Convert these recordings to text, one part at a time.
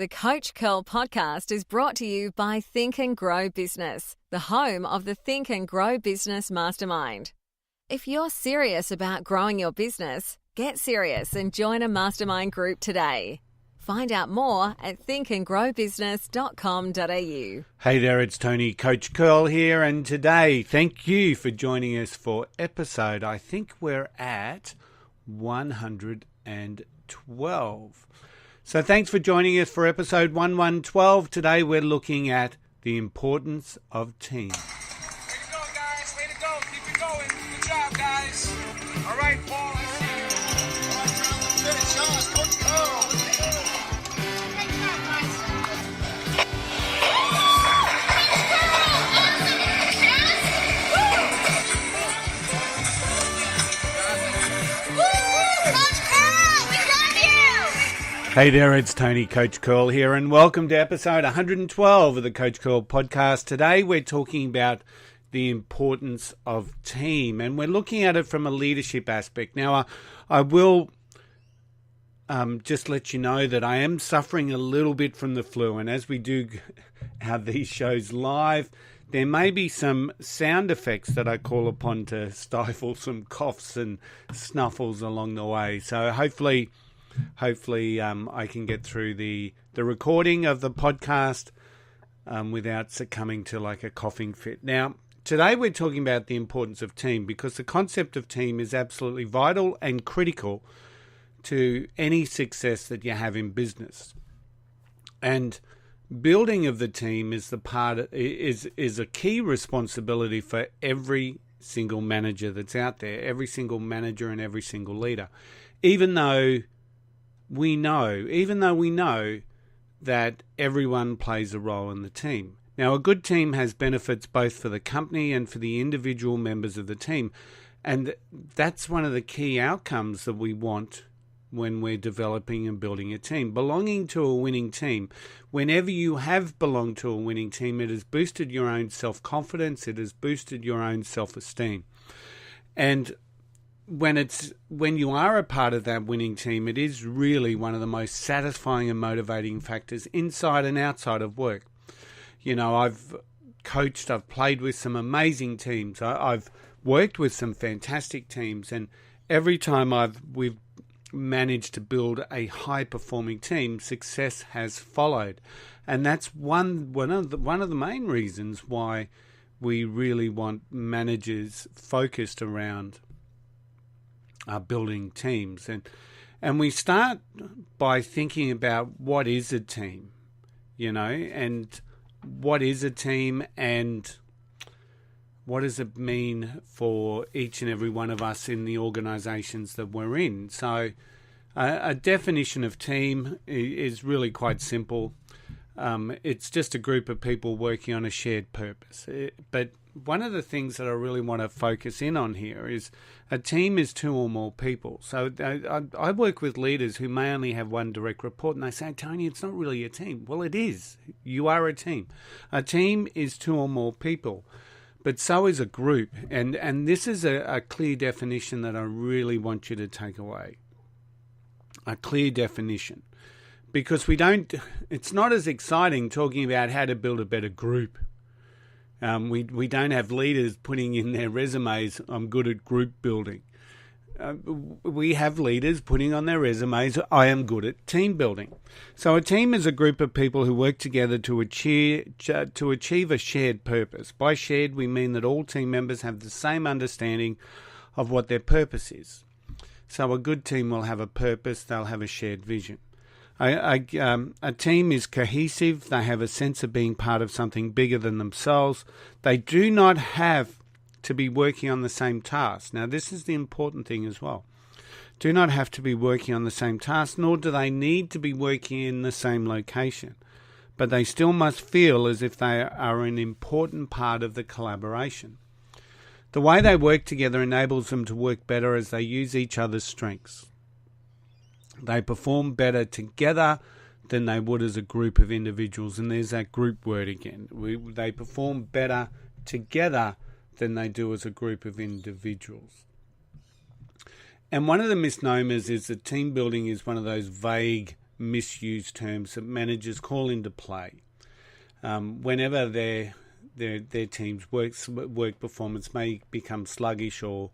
The Coach Curl podcast is brought to you by Think and Grow Business, the home of the Think and Grow Business Mastermind. If you're serious about growing your business, get serious and join a mastermind group today. Find out more at thinkandgrowbusiness.com.au. Hey there, it's Tony, Coach Curl here, and today, thank you for joining us for episode, I think we're at 112. So thanks for joining us for episode 1112. Today we're looking at the importance of team. Way to go, guys. Way to go. Keep it going. Good job, guys. All right, Paul, I see you. All right, John, let's finish. Coach Curl. Great job, guys. Coach Curl, we love you! Hey there, it's Tony, Coach Curl here, and welcome to episode 112 of the Coach Curl podcast. Today we're talking about the importance of team, and we're looking at it from a leadership aspect. Now, I will just let you know that I am suffering a little bit from the flu, and as we do have these shows live, there may be some sound effects that I call upon to stifle some coughs and snuffles along the way. So hopefully I can get through the recording of the podcast without succumbing to like a coughing fit. Now, today we're talking about the importance of team, because the concept of team is absolutely vital and critical to any success that you have in business. And building of the team is a key responsibility for every single manager that's out there, every single manager and every single leader. Even though we know that everyone plays a role in the team. Now, a good team has benefits both for the company and for the individual members of the team. And that's one of the key outcomes that we want when we're developing and building a team. Belonging to a winning team. Whenever you have belonged to a winning team, it has boosted your own self-confidence. It has boosted your own self-esteem. And when you are a part of that winning team, it is really one of the most satisfying and motivating factors inside and outside of work. You know, I've coached, I've played with some amazing teams. I've worked with some fantastic teams, and every time we've managed to build a high-performing team, success has followed. And that's one of the main reasons why we really want managers focused around building teams. And we start by thinking about what is a team, and what is a team and what does it mean for each and every one of us in the organizations that we're in. So a definition of team is really quite simple. It's just a group of people working on a shared purpose. But one of the things that I really want to focus in on here is a team is two or more people. So I work with leaders who may only have one direct report, and they say, Tony, it's not really a team. Well, it is. You are a team. A team is two or more people, but so is a group. And this is a clear definition that I really want you to take away. A clear definition. Because it's not as exciting talking about how to build a better group. We don't have leaders putting in their resumes, I'm good at group building. We have leaders putting on their resumes, I am good at team building. So a team is a group of people who work together to achieve a shared purpose. By shared, we mean that all team members have the same understanding of what their purpose is. So a good team will have a purpose, they'll have a shared vision. A team is cohesive. They have a sense of being part of something bigger than themselves. They do not have to be working on the same task. Now, this is the important thing as well. Do not have to be working on the same task, nor do they need to be working in the same location. But they still must feel as if they are an important part of the collaboration. The way they work together enables them to work better as they use each other's strengths. They perform better together than they would as a group of individuals. And there's that group word again. They perform better together than they do as a group of individuals. And one of the misnomers is that team building is one of those vague misused terms that managers call into play whenever their team's work performance may become sluggish or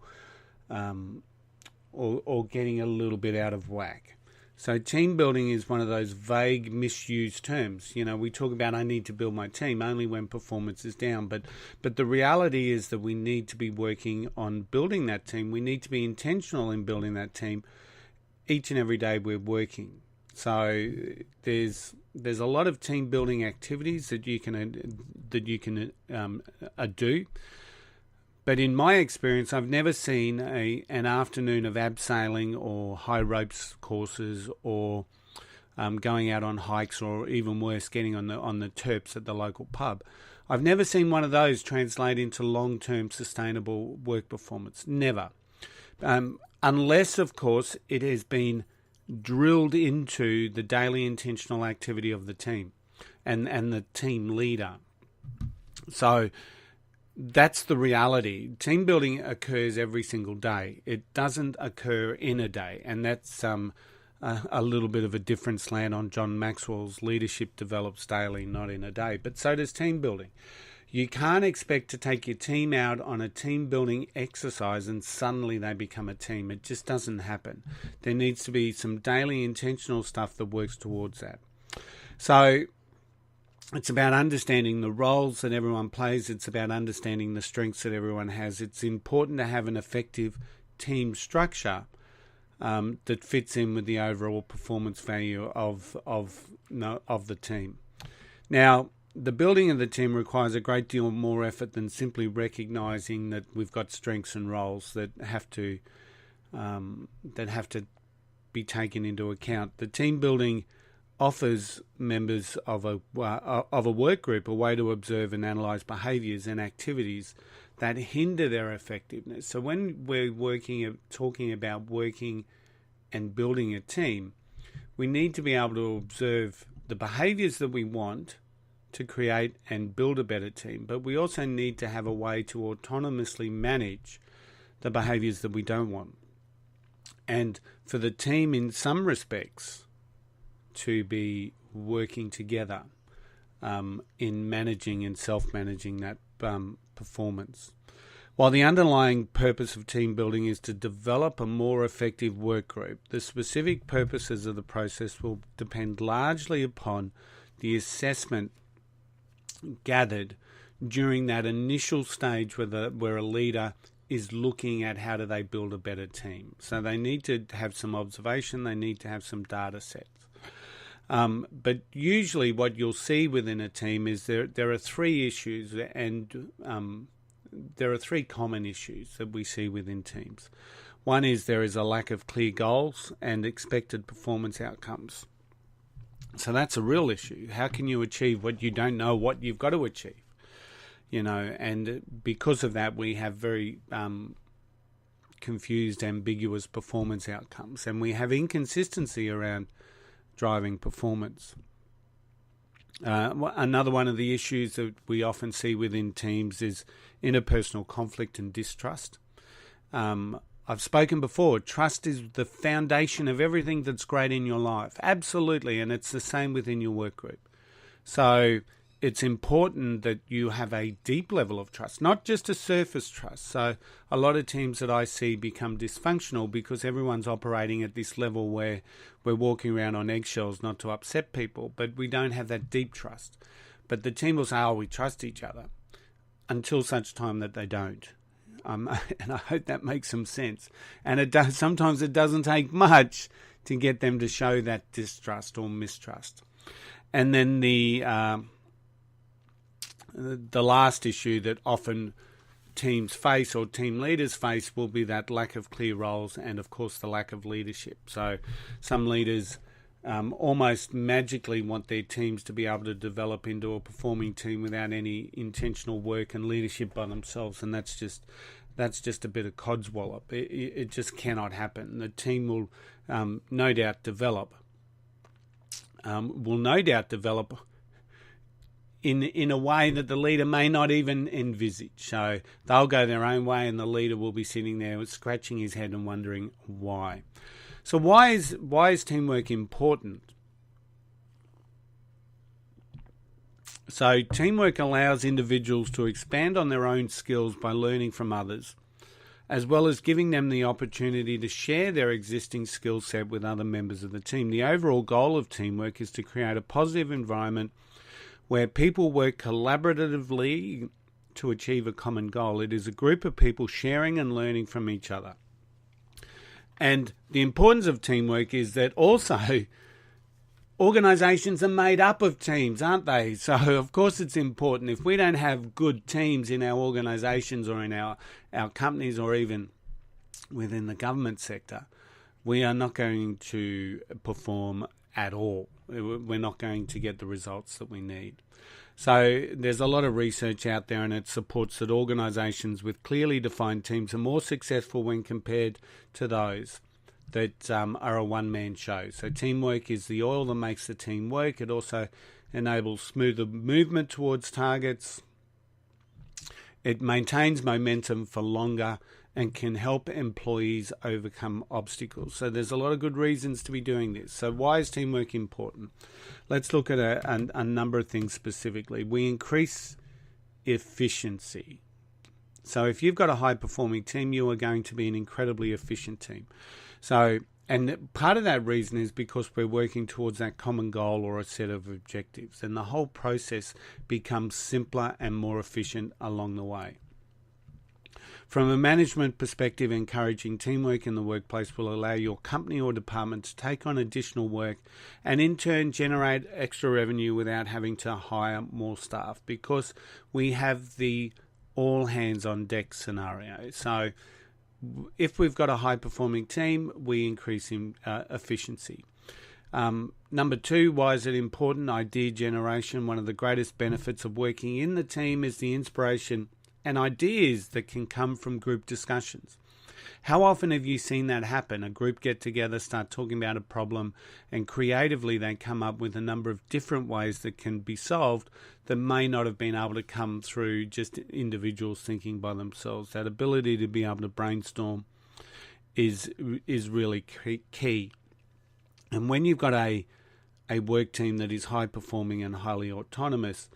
getting a little bit out of whack. So team building is one of those vague, misused terms. You know, we talk about I need to build my team only when performance is down. But the reality is that we need to be working on building that team. We need to be intentional in building that team each and every day we're working. So there's a lot of team building activities that you can do. But in my experience, I've never seen an afternoon of abseiling or high ropes courses or going out on hikes, or even worse, getting on the terps at the local pub. I've never seen one of those translate into long-term sustainable work performance. Never. Unless, of course, it has been drilled into the daily intentional activity of the team and the team leader. So that's the reality. Team building occurs every single day. It doesn't occur in a day, and that's a little bit of a different slant on John Maxwell's leadership develops daily, not in a day. But so does team building. You can't expect to take your team out on a team building exercise and suddenly they become a team. It just doesn't happen. There needs to be some daily intentional stuff that works towards that. So it's about understanding the roles that everyone plays. It's about understanding the strengths that everyone has. It's important to have an effective team structure that fits in with the overall performance value of the team. Now, the building of the team requires a great deal more effort than simply recognising that we've got strengths and roles that have to be taken into account. The team building offers members of a work group a way to observe and analyse behaviours and activities that hinder their effectiveness. So when we're talking about working and building a team, we need to be able to observe the behaviours that we want to create and build a better team, but we also need to have a way to autonomously manage the behaviours that we don't want. And for the team, in some respects, to be working together in managing and self-managing that performance. While the underlying purpose of team building is to develop a more effective work group, the specific purposes of the process will depend largely upon the assessment gathered during that initial stage where a leader is looking at how do they build a better team. So they need to have some observation, they need to have some data sets. But usually what you'll see within a team is there are three issues, and there are three common issues that we see within teams. One is there is a lack of clear goals and expected performance outcomes. So that's a real issue. How can you achieve what you don't know what you've got to achieve? You know, and because of that, we have very confused, ambiguous performance outcomes, and we have inconsistency around driving performance. Another one of the issues that we often see within teams is interpersonal conflict and distrust. I've spoken before, trust is the foundation of everything that's great in your life. Absolutely, and it's the same within your work group. So it's important that you have a deep level of trust, not just a surface trust. So a lot of teams that I see become dysfunctional because everyone's operating at this level where we're walking around on eggshells not to upset people, but we don't have that deep trust. But the team will say, oh, we trust each other, until such time that they don't. And I hope that makes some sense. And it does. Sometimes it doesn't take much to get them to show that distrust or mistrust. And then the last issue that often teams face or team leaders face will be that lack of clear roles and, of course, the lack of leadership. So some leaders almost magically want their teams to be able to develop into a performing team without any intentional work and leadership by themselves, and that's just a bit of codswallop. It just cannot happen. The team will no doubt develop. In a way that the leader may not even envisage. So they'll go their own way and the leader will be sitting there scratching his head and wondering why. So why is teamwork important? So teamwork allows individuals to expand on their own skills by learning from others, as well as giving them the opportunity to share their existing skill set with other members of the team. The overall goal of teamwork is to create a positive environment where people work collaboratively to achieve a common goal. It is a group of people sharing and learning from each other. And the importance of teamwork is that also organisations are made up of teams, aren't they? So, of course, it's important. If we don't have good teams in our organisations or in our companies or even within the government sector, we are not going to perform at all. We're not going to get the results that we need. So there's a lot of research out there, and it supports that organisations with clearly defined teams are more successful when compared to those that are a one-man show. So teamwork is the oil that makes the team work. It also enables smoother movement towards targets. It maintains momentum for longer and can help employees overcome obstacles. So there's a lot of good reasons to be doing this. So why is teamwork important? Let's look at a number of things specifically. We increase efficiency. So if you've got a high-performing team, you are going to be an incredibly efficient team. So, and part of that reason is because we're working towards that common goal or a set of objectives, and the whole process becomes simpler and more efficient along the way. From a management perspective, encouraging teamwork in the workplace will allow your company or department to take on additional work and in turn generate extra revenue without having to hire more staff, because we have the all hands on deck scenario. So if we've got a high performing team, we increase in efficiency. Number two, why is it important? Idea generation. One of the greatest benefits of working in the team is the inspiration and ideas that can come from group discussions. How often have you seen that happen? A group get together, start talking about a problem, and creatively they come up with a number of different ways that can be solved that may not have been able to come through just individuals thinking by themselves. That ability to be able to brainstorm is really key. And when you've got a work team that is high performing and highly autonomous,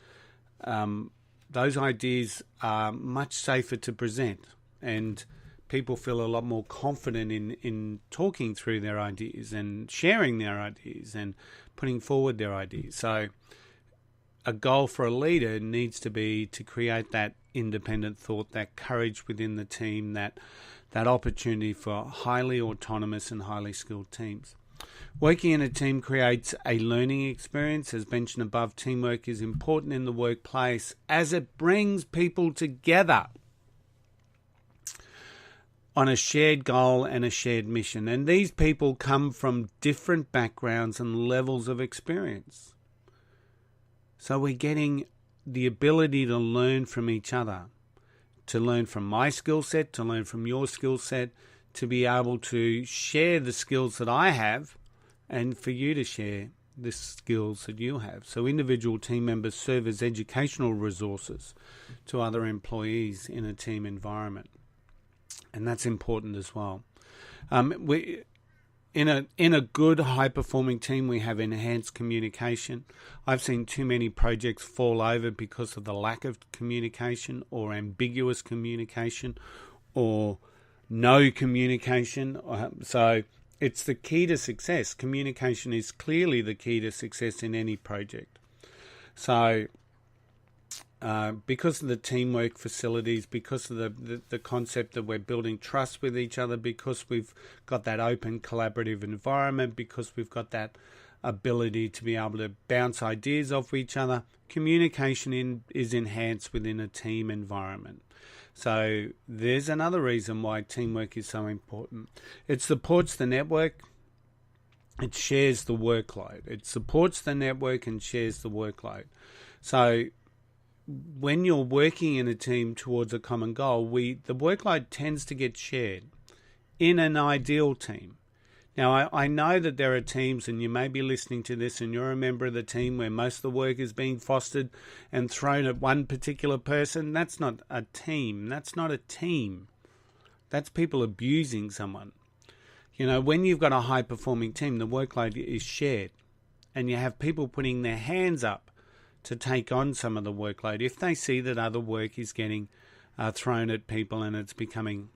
those ideas are much safer to present, and people feel a lot more confident in talking through their ideas and sharing their ideas and putting forward their ideas. So a goal for a leader needs to be to create that independent thought, that courage within the team, that opportunity for highly autonomous and highly skilled teams. Working in a team creates a learning experience. As mentioned above, teamwork is important in the workplace as it brings people together on a shared goal and a shared mission. And these people come from different backgrounds and levels of experience. So we're getting the ability to learn from each other, to learn from my skill set, to learn from your skill set, to be able to share the skills that I have and for you to share the skills that you have. So individual team members serve as educational resources to other employees in a team environment. And that's important as well. In a good high-performing team, we have enhanced communication. I've seen too many projects fall over because of the lack of communication or ambiguous communication or no communication. So it's the key to success. Communication is clearly the key to success in any project. So because of the teamwork facilities, because of the concept that we're building trust with each other, because we've got that open collaborative environment, because we've got that ability to be able to bounce ideas off each other, communication is enhanced within a team environment. So there's another reason why teamwork is so important. It supports the network. It shares the workload. It supports the network and shares the workload. So when you're working in a team towards a common goal, the workload tends to get shared in an ideal team. Now, I know that there are teams, and you may be listening to this and you're a member of the team where most of the work is being fostered and thrown at one particular person. That's not a team. That's not a team. That's people abusing someone. You know, when you've got a high-performing team, the workload is shared, and you have people putting their hands up to take on some of the workload if they see that other work is getting thrown at people and it's becoming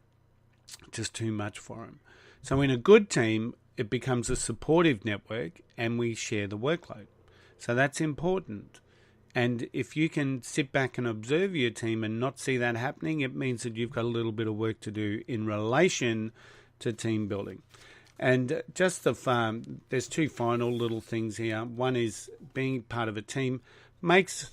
just too much for them. So in a good team, it becomes a supportive network and we share the workload. So that's important. And if you can sit back and observe your team and not see that happening, it means that you've got a little bit of work to do in relation to team building. And just there's two final little things here. One is being part of a team makes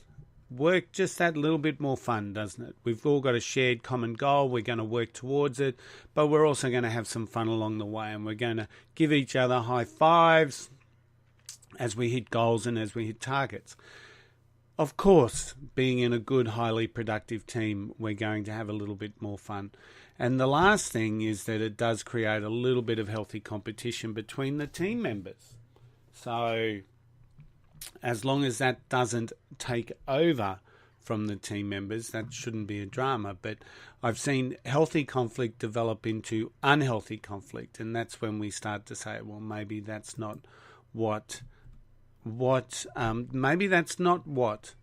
work just that little bit more fun, doesn't it? We've all got a shared common goal. We're going to work towards it, but we're also going to have some fun along the way, and we're going to give each other high fives as we hit goals and as we hit targets. Of course, being in a good, highly productive team, we're going to have a little bit more fun. And the last thing is that it does create a little bit of healthy competition between the team members. So as long as that doesn't take over from the team members, that shouldn't be a drama. But I've seen healthy conflict develop into unhealthy conflict, and that's when we start to say, well, maybe that's not what maybe that's not what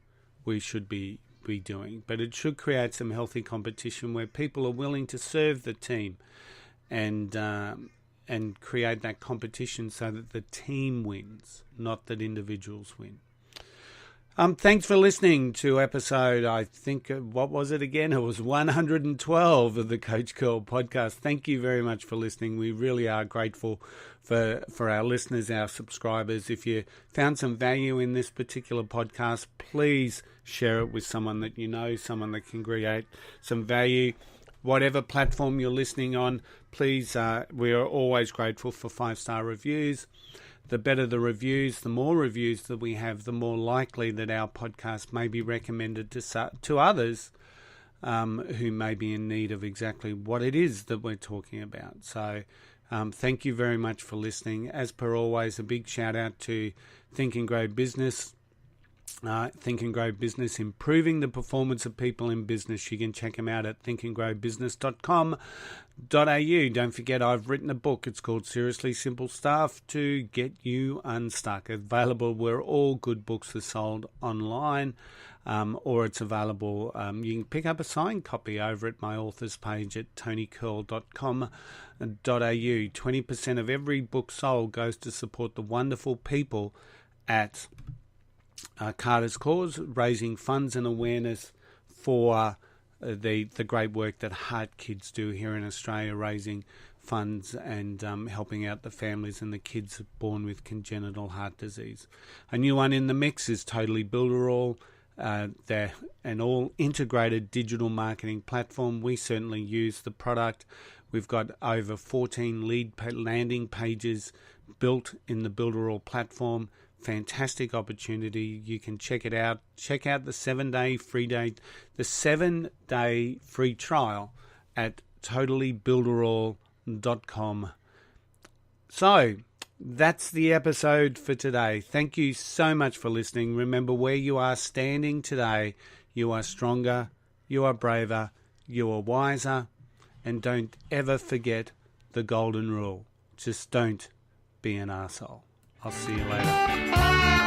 we should be doing. But it should create some healthy competition where people are willing to serve the team and create that competition so that the team wins, not that individuals win. Thanks for listening to episode, I think, what was it again? It was 112 of the Coach Curl podcast. Thank you very much for listening. We really are grateful for our listeners, our subscribers. If you found some value in this particular podcast, please share it with someone that you know, someone that can create some value. Whatever platform you're listening on, please, we are always grateful for 5-star reviews. The better the reviews, the more reviews that we have, the more likely that our podcast may be recommended to others who may be in need of exactly what it is that we're talking about. So thank you very much for listening. As per always, a big shout out to Think and Grow Business. Think and Grow Business, improving the performance of people in business. You can check them out at thinkandgrowbusiness.com.au. Don't forget, I've written a book. It's called Seriously Simple Stuff to Get You Unstuck. Available where all good books are sold online, or it's available. You can pick up a signed copy over at my author's page at tonycurl.com.au. 20% of every book sold goes to support the wonderful people at Carter's Cause, raising funds and awareness for the great work that Heart Kids do here in Australia, raising funds and helping out the families and the kids born with congenital heart disease. A new one in the mix is Totally Builderall. They're an all-integrated digital marketing platform. We certainly use the product. We've got over 14 landing pages built in the Builderall platform. Fantastic opportunity. You can check it out. Check out the 7-day free trial at totallybuilderall.com. So that's the episode for today. Thank you so much for listening. Remember, where you are standing today, you are stronger, you are braver, you are wiser, and don't ever forget the golden rule. Just don't be an arsehole. I'll see you later.